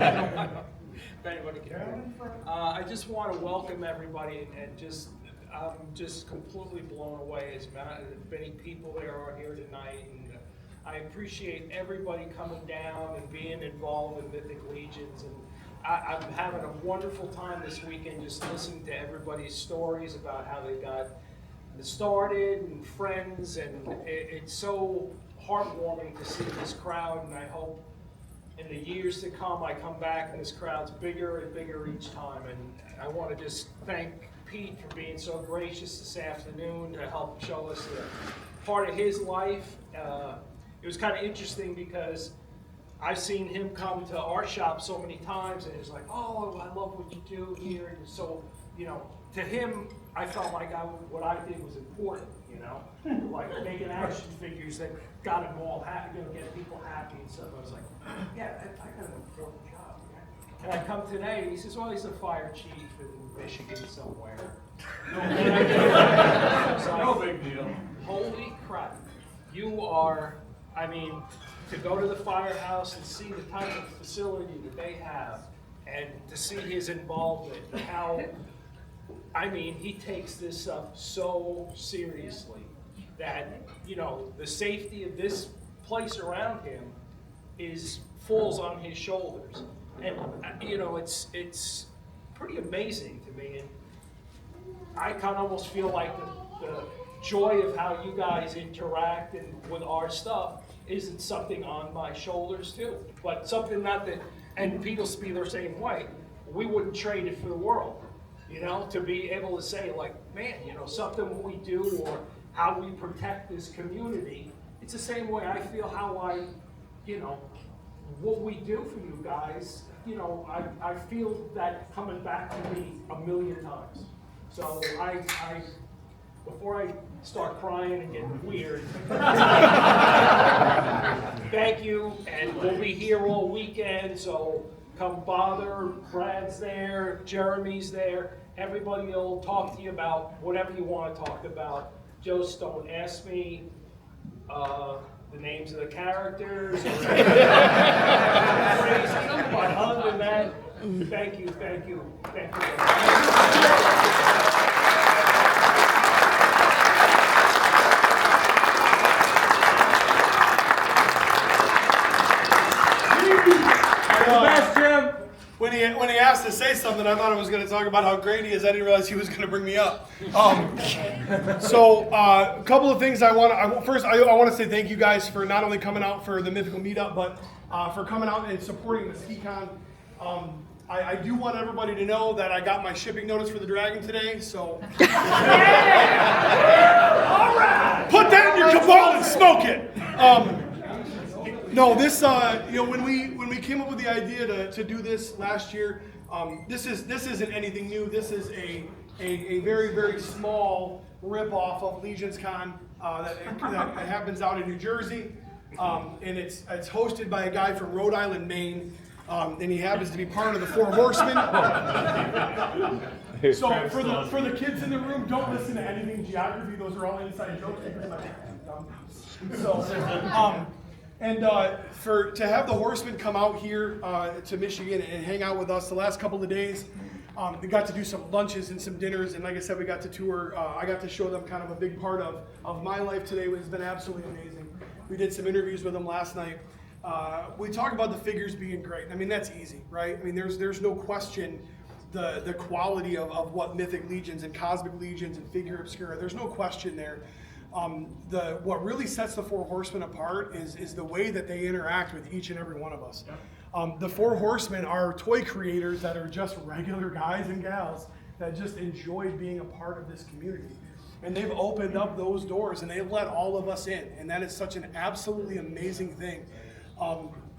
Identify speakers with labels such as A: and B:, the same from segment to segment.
A: If anybody can. I just want to welcome everybody, and I'm just completely blown away as many people there are here tonight, and I appreciate everybody coming down and being involved in Mythic Legions, and I'm having a wonderful time this weekend just listening to everybody's stories about how they got started and friends, and it's so heartwarming to see this crowd, and I hope in the years to come I come back and this crowd's bigger and bigger each time. And I want to just thank Pete for being so gracious this afternoon to help show us a part of his life. It was kind of interesting because I've seen him come to our shop so many times, and he's like, oh, I love what you do here. And so, to him, I felt like what I did was important, like making action figures that got him all happy, get people happy and stuff. I was like, yeah, I got an important job. And I come today, and he says, well, he's a fire chief in Michigan somewhere.
B: No big deal.
A: Holy crap. You are, to go to the firehouse and see the type of facility that they have, and to see his involvement, and how, he takes this stuff so seriously that, the safety of this place around him falls on his shoulders. And, it's pretty amazing to me. And I kind of almost feel like the joy of how you guys interact and with our stuff isn't something on my shoulders too, but something not that, and Pete will be the same way, we wouldn't trade it for the world, to be able to say like, man, something we do or how we protect this community, it's the same way I feel how what we do for you guys, I feel that coming back to me a million times. So before I start crying and getting weird, thank you, and we'll be here all weekend, so come bother. Brad's there, Jeremy's there, everybody will talk to you about whatever you want to talk about. Just don't ask me the names of the characters, or but other than that, thank you.
C: When he asked to say something, I thought I was going to talk about how great he is. I didn't realize he was going to bring me up. A couple of things I want to say thank you guys for not only coming out for the Mythical Meetup, but for coming out and supporting Muskecon. I do want everybody to know that I got my shipping notice for the Dragon today, so all right, put that in your cabal and smoke it. No, this when we came up with the idea to do this last year, this isn't anything new. This is a very, very small rip-off of Legions Con that happens out in New Jersey, and it's hosted by a guy from Rhode Island, Maine, and he happens to be part of the Four Horsemen. So for the kids in the room, don't listen to anything geography. Those are all inside jokes. To have the Horsemen come out here to Michigan and hang out with us the last couple of days, we got to do some lunches and some dinners, and like I said, we got to tour. I got to show them kind of a big part of my life today, which has been absolutely amazing. We did some interviews with them last night. We talk about the figures being great. That's easy, right? There's no question the quality of what Mythic Legions and Cosmic Legions and Figure Obscura, there's no question there. What really sets the Four Horsemen apart is the way that they interact with each and every one of us. The Four Horsemen are toy creators that are just regular guys and gals that just enjoy being a part of this community. And they've opened up those doors and they've let all of us in. And that is such an absolutely amazing thing.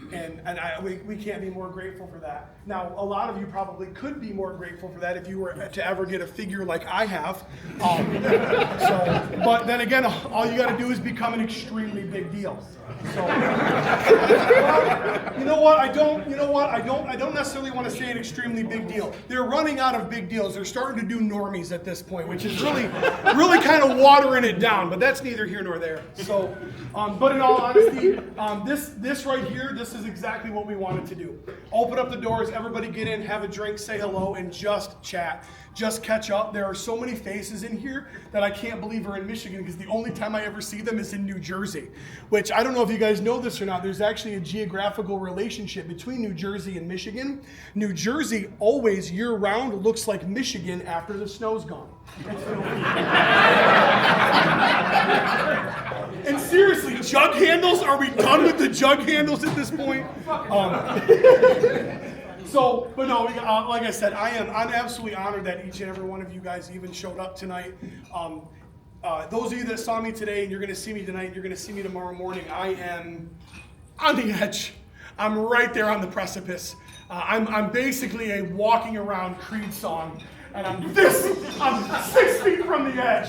C: We can't be more grateful for that. Now, a lot of you probably could be more grateful for that if you were to ever get a figure like I have. But then again, all you got to do is become an extremely big deal. So, you know what? I don't necessarily want to say an extremely big deal. They're running out of big deals. They're starting to do normies at this point, which is really kind of watering it down. But that's neither here nor there. So, but in all honesty, this right here, this this is exactly what we wanted to do. Open up the doors, everybody get in, have a drink, say hello, and just chat. Just catch up. There are so many faces in here that I can't believe are in Michigan, because the only time I ever see them is in New Jersey, which I don't know if you guys know this or not. There's actually a geographical relationship between New Jersey and Michigan. New Jersey always year-round looks like Michigan after the snow's gone. And seriously, jug handles? Are we done with the jug handles at this point? But no, like I said, I'm absolutely honored that each and every one of you guys even showed up tonight. Those of you that saw me today, and you're going to see me tonight, and you're going to see me tomorrow morning, I am on the edge. I'm right there on the precipice. I'm basically a walking around Creed song. And I'm 6 feet from the edge,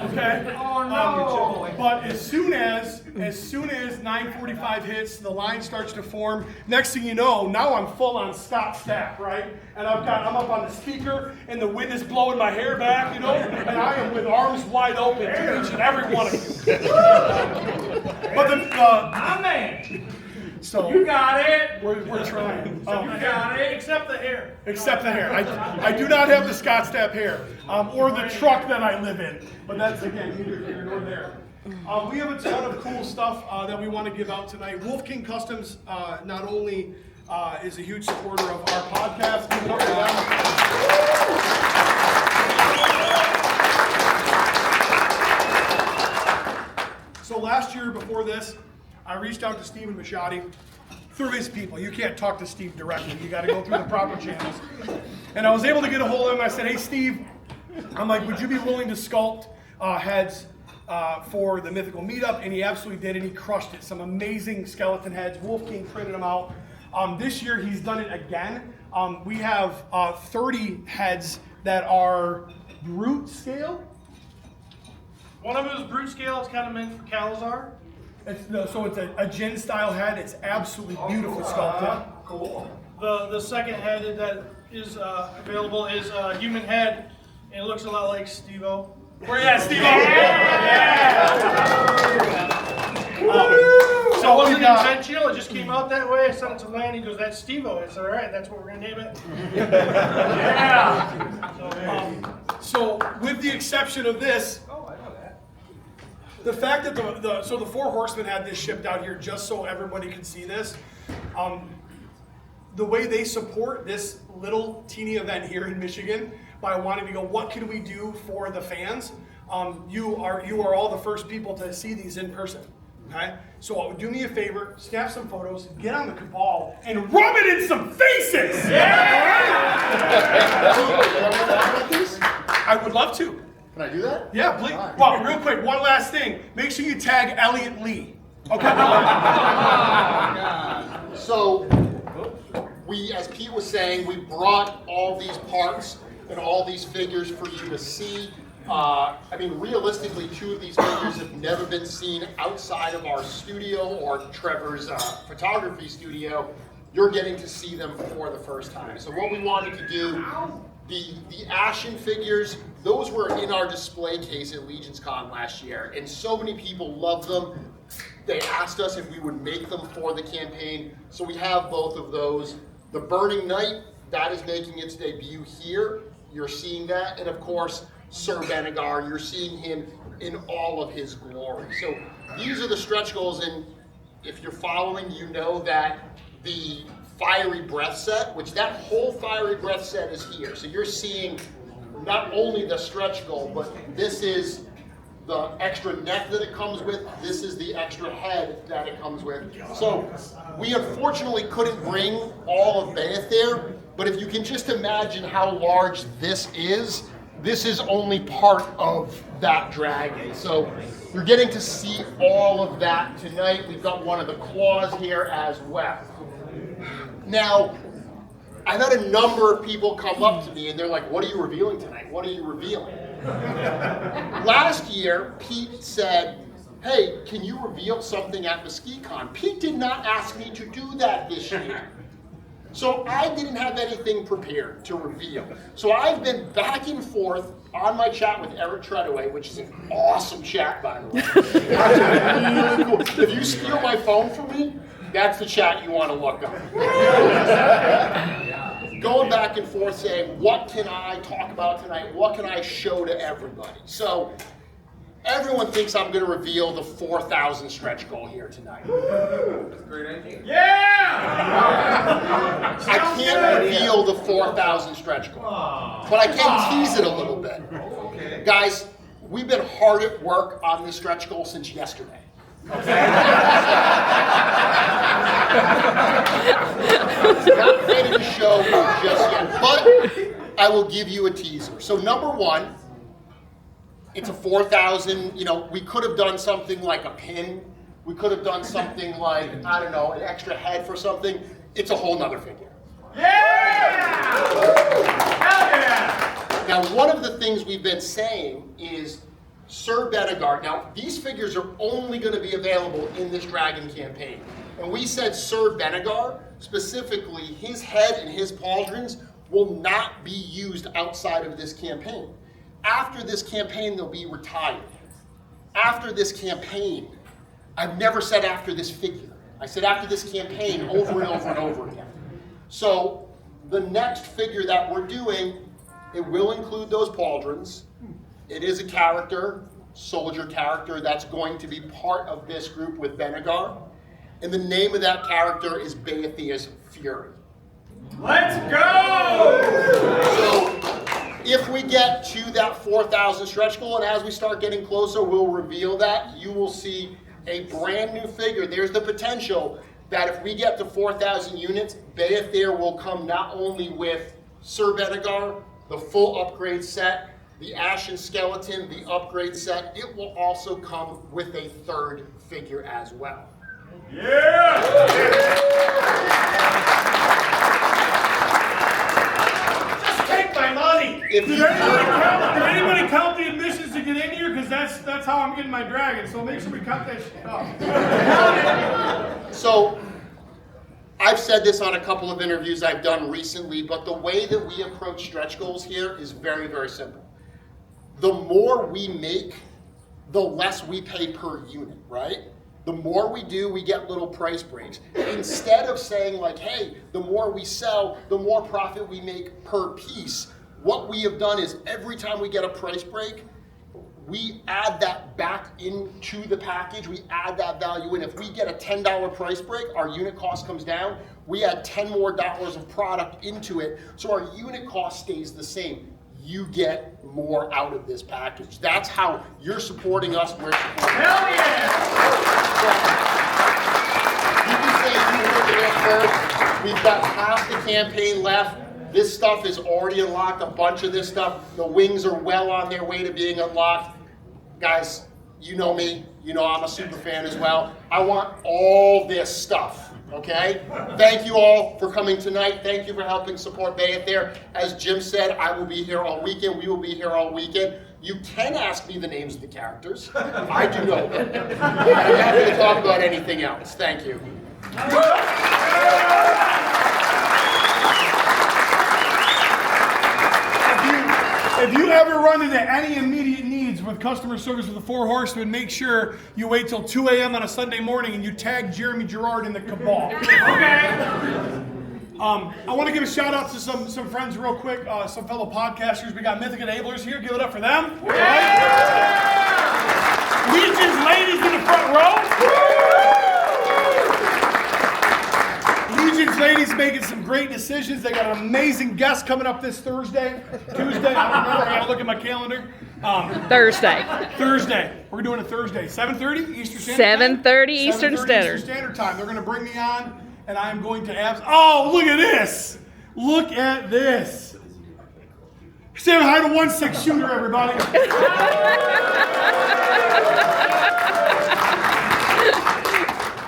C: okay?
B: Oh no!
C: But as soon as 9:45 hits, the line starts to form. Next thing you know, now I'm full on Scott Stapp, right? And I'm up on the speaker, and the wind is blowing my hair back, and I am with arms wide open to each and every one of you. But
B: My man!
C: So
B: You got it!
C: we're trying.
B: You got it, except the hair.
C: Except the hair. I do not have the Scott Stapp hair, or the truck that I live in. But that's, again, neither here nor there. We have a ton of cool stuff that we want to give out tonight. Wolf King Customs not only is a huge supporter of our podcast, give it up for them. So last year, before this, I reached out to Stephen Bisciotti through his people. You can't talk to Steve directly. You got to go through the proper channels. And I was able to get a hold of him. I said, hey, Steve, I'm like, would you be willing to sculpt heads for the Mythical Meetup? And he absolutely did, and he crushed it. Some amazing skeleton heads. Wolf King printed them out. This year, he's done it again. We have 30 heads that are brute scale.
B: One of them is brute scale. It's kind of meant for Calazar.
C: So it's a Jin style head. It's absolutely beautiful sculpted.
B: Cool. The second head that is available is a human head, and it looks a lot like Steve-O.
C: Where you at, Steve-O?
B: So it wasn't intentional, it just came out that way. I sent it to Lanny, he goes, that's Steve-O. I said, all right, that's what we're going to name it. Yeah.
C: So with the exception of this, the fact that the Four Horsemen had this shipped out here just so everybody could see this, the way they support this little teeny event here in Michigan by wanting to go, what can we do for the fans? You are all the first people to see these in person. Okay, so do me a favor, snap some photos, get on the cabal, and rub it in some faces. Yeah! I would love to.
D: Can I do that?
C: Yeah, please. Well, real quick, one last thing. Make sure you tag Elliot Lee. Okay.
D: So, as Pete was saying, we brought all these parts and all these figures for you to see. I mean, realistically, 2 of these figures have never been seen outside of our studio or Trevor's photography studio. You're getting to see them for the first time. So what we wanted to do, the Ashen figures, those were in our display case at Legion's Con last year, and so many people loved them. They asked us if we would make them for the campaign, so we have both of those. The Burning Knight, that is making its debut here. You're seeing that, and of course, Sir Benegar, you're seeing him in all of his glory. So these are the stretch goals, and if you're following, you know that the Fiery Breath set, which that whole Fiery Breath set is here. So you're seeing not only the stretch goal, but this is the extra neck that it comes with. This is the extra head that it comes with. So we unfortunately couldn't bring all of Bennett there, but if you can just imagine how large this is only part of that dragon. So you're getting to see all of that tonight. We've got one of the claws here as well. Now, I've had a number of people come up to me and they're like, what are you revealing tonight? What are you revealing? Last year, Pete said, hey, can you reveal something at Muskecon? Pete did not ask me to do that this year. So I didn't have anything prepared to reveal. So I've been back and forth on my chat with Eric Treadaway, which is an awesome chat, by the way. Really cool. If you steal my phone from me, That's the chat you want to look up. Going back and forth saying, what can I talk about tonight? What can I show to everybody? So everyone thinks I'm going to reveal the 4,000 stretch goal here tonight.
E: That's a great idea.
B: Yeah!
D: I can't reveal the 4,000 stretch goal, but I can tease it a little bit.
E: Okay.
D: Guys, we've been hard at work on this stretch goal since yesterday. Not ready to show just yet, but I will give you a teaser. So number one, it's a 4,000, we could have done something like a pin. We could have done something like, I don't know, an extra head for something. It's a whole nother figure.
B: Yeah! Hell yeah!
D: Now, one of the things we've been saying is Sir Benegard. Now, these figures are only going to be available in this Dragon campaign. And we said Sir Benegard, specifically his head and his pauldrons, will not be used outside of this campaign. After this campaign, they'll be retired. After this campaign, I've never said after this figure. I said after this campaign over and over and over again. So the next figure that we're doing, it will include those pauldrons. It is a character, soldier character, that's going to be part of this group with Benegard. And the name of that character is Beathea's Fury.
B: Let's go!
D: So if we get to that 4,000 stretch goal, and as we start getting closer, we'll reveal that. You will see a brand new figure. There's the potential that if we get to 4,000 units, Beathea will come not only with Sir Benegard, the full upgrade set, the Ashen Skeleton, the upgrade set, it will also come with a third figure as well.
B: Yeah! Just take my money!
D: If
B: Did
D: you
B: anybody count the admissions to get in here? Because that's how I'm getting my dragon, so make sure we cut that shit off.
D: So, I've said this on a couple of interviews I've done recently, but the way that we approach stretch goals here is very, very simple. The more we make, the less we pay per unit, right? The more we do, we get little price breaks. Instead of saying like, hey, the more we sell, the more profit we make per piece, what we have done is every time we get a price break, we add that back into the package, we add that value in. If we get a $10 price break, our unit cost comes down, we add $10 more of product into it, so our unit cost stays the same. You get more out of this package. That's how you're supporting us, we're supporting you.
B: Hell yeah!
D: You can say you heard it here first. We've got half the campaign left. This stuff is already unlocked, a bunch of this stuff. The wings are well on their way to being unlocked. Guys, you know me. You know I'm a super fan as well. I want all this stuff, okay? Thank you all for coming tonight. Thank you for helping support Beathea. As Jim said, I will be here all weekend. We will be here all weekend. You can ask me the names of the characters. I do know them. I'm happy to talk about anything else. Thank you.
C: If you ever run into any immediate needs with customer service with the Four Horsemen, make sure you wait till 2 a.m. on a Sunday morning and you tag Jeremy Gerard in the cabal.
B: Okay.
C: I want to give a shout out to some friends real quick, some fellow podcasters. We got Mythic Enablers here. Give it up for them.
B: Yeah! Legion's ladies in the front row.
C: Legion's ladies making some great decisions. They got an amazing guest coming up this Tuesday. I don't remember. I gotta look at my calendar.
F: Thursday.
C: We're doing it Thursday. 7:30 Eastern Standard Time.
F: 7:30 Eastern
C: 7:30
F: Standard.
C: Eastern Standard Time. They're going to bring me on, and I'm going to Oh, look at this! Look at this! Say hi to 1/6 shooter, everybody.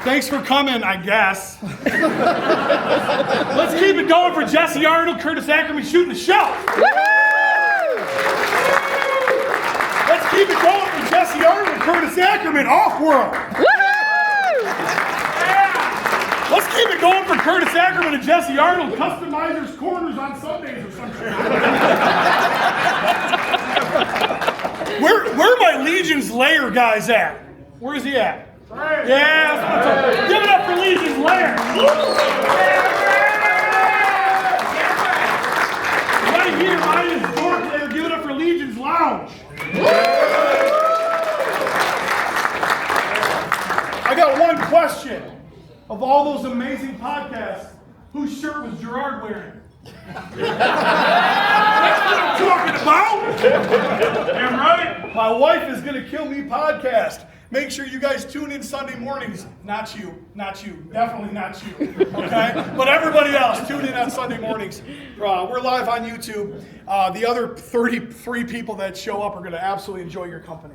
C: Thanks for coming, I guess. Let's keep it going for Jesse Arnold, Curtis Ackerman shooting the show. Let's keep it going for Jesse Arnold, Curtis Ackerman, off-world. Let's keep it going for Curtis Ackerman and Jesse Arnold, customizers corners on Sundays or something. Where are my Legion's Lair guys at? Where is he at? Yeah, that's what I'm talking. Give it up for Legion's Lair. Right here, mine is Dork Lair. Give it up for Legion's Lounge. I got one question. Of all those amazing podcasts, whose shirt was Gerard wearing? That's what I'm talking about. Damn right. My wife is gonna kill me podcast. Make sure you guys tune in Sunday mornings. Not you, definitely not you. Okay, but everybody else, tune in on Sunday mornings. We're live on YouTube. The other 33 people that show up are gonna absolutely enjoy your company.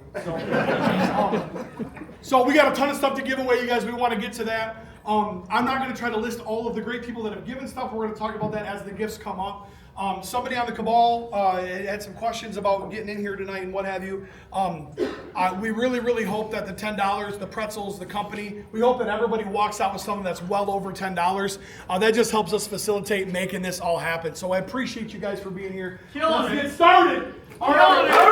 C: So we got a ton of stuff to give away, you guys. We want to get to that. I'm not going to try to list all of the great people that have given stuff. We're going to talk about that as the gifts come up. Somebody on the Cabal had some questions about getting in here tonight and what have you. We really hope that the $10, the pretzels, the company, we hope that everybody walks out with something that's well over $10. That just helps us facilitate making this all happen. So I appreciate you guys for being here. Let's get started. All right.